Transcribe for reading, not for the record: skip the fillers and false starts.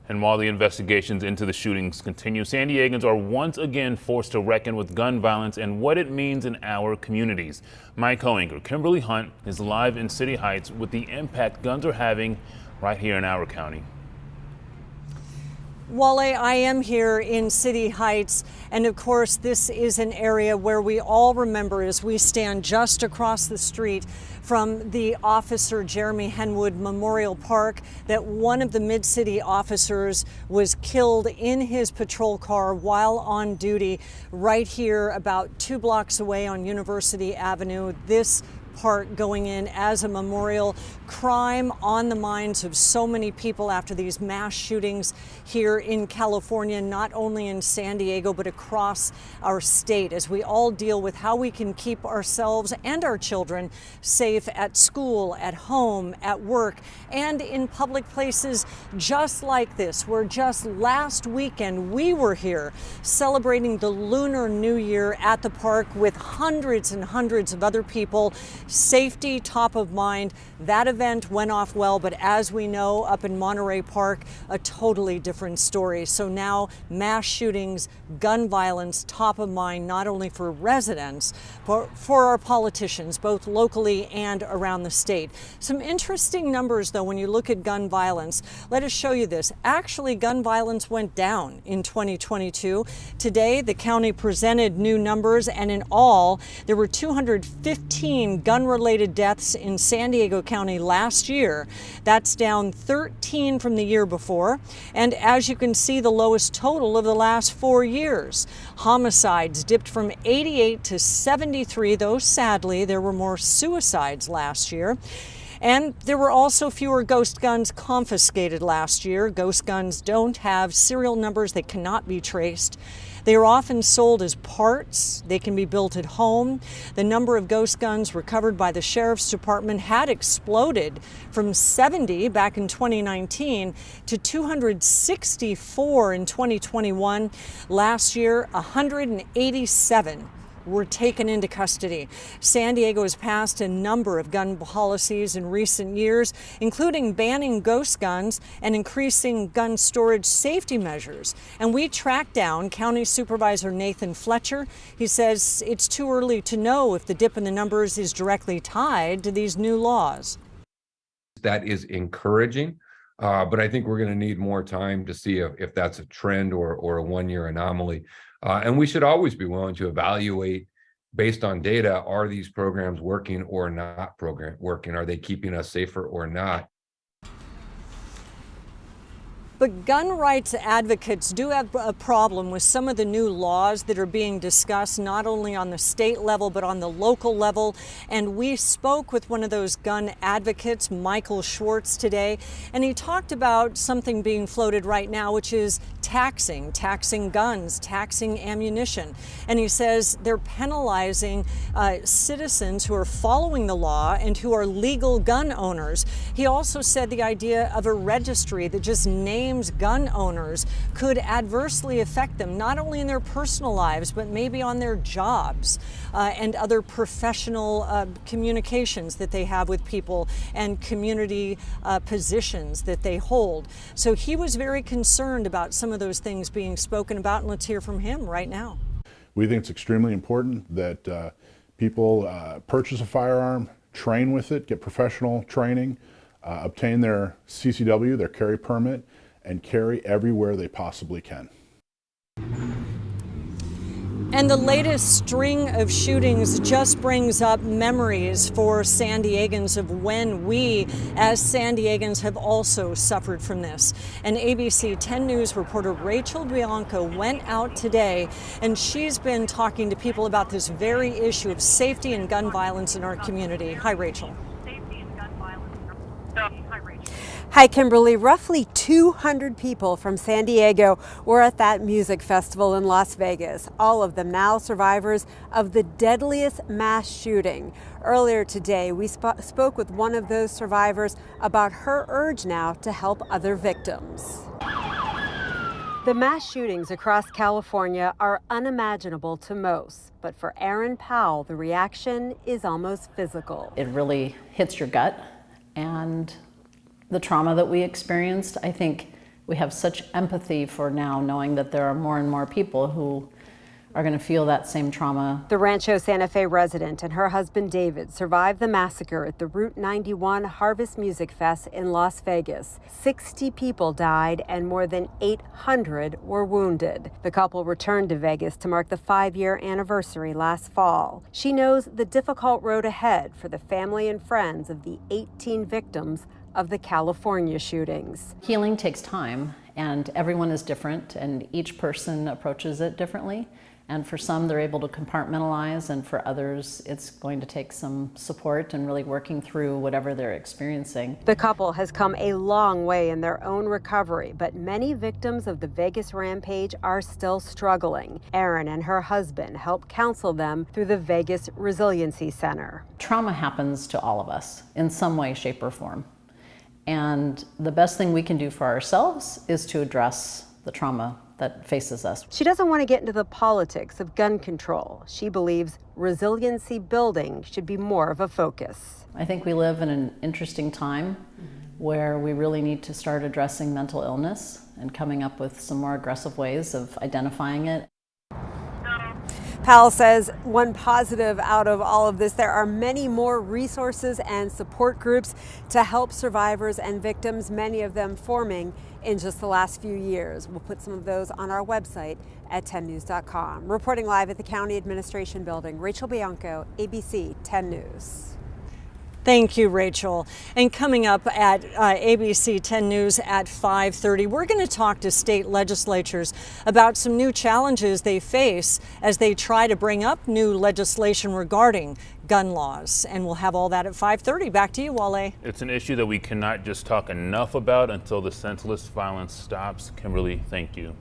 And while the investigations into the shootings continue, San Diegans are once again forced to reckon with gun violence and what it means in our communities. My co-anchor Kimberly Hunt is live in City Heights with the impact guns are having right here in our county. Wale, I am here in City Heights, and of course this is an area where we all remember as we stand just across the street from the Officer Jeremy Henwood Memorial Park that one of the Mid-City officers was killed in his patrol car while on duty right here about 2 blocks away on University Avenue. This park going in as a memorial. Crime on the minds of so many people after these mass shootings here in California, not only in San Diego, but across our state, as we all deal with how we can keep ourselves and our children safe at school, at home, at work, and in public places just like this, where just last weekend we were here celebrating the Lunar New Year at the park with hundreds and hundreds of other people. Safety top of mind. That event went off well, but as we know, up in Monterey Park, a totally different story. So now mass shootings, gun violence top of mind, not only for residents, but for our politicians, both locally and around the state. Some interesting numbers though when you look at gun violence. Let us show you this. Actually, gun violence went down in 2022. Today, the county presented new numbers, and in all, there were 215 gun-related deaths in San Diego County last year. That's down 13 from the year before, and as you can see, the lowest total of the last 4 years. Homicides dipped from 88 to 73, though sadly there were more suicides last year. And there were also fewer ghost guns confiscated last year. Ghost guns don't have serial numbers, they cannot be traced. They are often sold as parts. They can be built at home. The number of ghost guns recovered by the Sheriff's Department had exploded from 70 back in 2019 to 264 in 2021. Last year, 187 were taken into custody. San Diego has passed a number of gun policies in recent years, including banning ghost guns and increasing gun storage safety measures. And we tracked down County Supervisor Nathan Fletcher. He says it's too early to know if the dip in the numbers is directly tied to these new laws. That is encouraging, but I think we're going to need more time to see if that's a trend or a one-year anomaly. And we should always be willing to evaluate based on data, are these programs working or not working? Are they keeping us safer or not? But gun rights advocates do have a problem with some of the new laws that are being discussed, not only on the state level, but on the local level. And we spoke with one of those gun advocates, Michael Schwartz, today, and he talked about something being floated right now, which is taxing guns, taxing ammunition. And he says they're penalizing citizens who are following the law and who are legal gun owners. He also said the idea of a registry that just names gun owners could adversely affect them, not only in their personal lives, but maybe on their jobs and other professional communications that they have with people and community positions that they hold. So he was very concerned about some of those things being spoken about, and let's hear from him right now. We think it's extremely important that people purchase a firearm, train with it, get professional training, obtain their CCW, their carry permit, and carry everywhere they possibly can. And the latest string of shootings just brings up memories for San Diegans of when we, as San Diegans, have also suffered from this. And ABC 10 News reporter Rachel Bianco went out today, and she's been talking to people about this very issue of safety and gun violence in our community. Hi, Rachel. Hi, Kimberly. Roughly 200 people from San Diego were at that music festival in Las Vegas, all of them now survivors of the deadliest mass shooting. Earlier today, we spoke with one of those survivors about her urge now to help other victims. The mass shootings across California are unimaginable to most, but for Erin Powell, the reaction is almost physical. It really hits your gut, and the trauma that we experienced, I think, We have such empathy for now, knowing that there are more and more people who are going to feel that same trauma. The Rancho Santa Fe resident and her husband David survived the massacre at the Route 91 Harvest Music Fest in Las Vegas. 60 people died and more than 800 were wounded. The couple returned to Vegas to mark the 5-year anniversary last fall. She knows the difficult road ahead for the family and friends of the 18 victims of the California shootings. Healing takes time, and everyone is different, and each person approaches it differently. And for some, they're able to compartmentalize, and for others, it's going to take some support and really working through whatever they're experiencing. The couple has come a long way in their own recovery, but many victims of the Vegas rampage are still struggling. Erin and her husband help counsel them through the Vegas Resiliency Center. Trauma happens to all of us in some way, shape, or form. And the best thing we can do for ourselves is to address the trauma that faces us. She doesn't want to get into the politics of gun control. She believes resiliency building should be more of a focus. I think we live in an interesting time where we really need to start addressing mental illness and coming up with some more aggressive ways of identifying it. Powell says one positive out of all of this, there are many more resources and support groups to help survivors and victims, many of them forming in just the last few years. We'll put some of those on our website at 10news.com. Reporting live at the County Administration Building, Rachel Bianco, ABC 10 News. Thank you, Rachel. And coming up at ABC 10 News at 5:30, we're going to talk to state legislatures about some new challenges they face as they try to bring up new legislation regarding gun laws. And we'll have all that at 5:30. Back to you, Wale. It's an issue that we cannot just talk enough about until the senseless violence stops. Kimberly, thank you.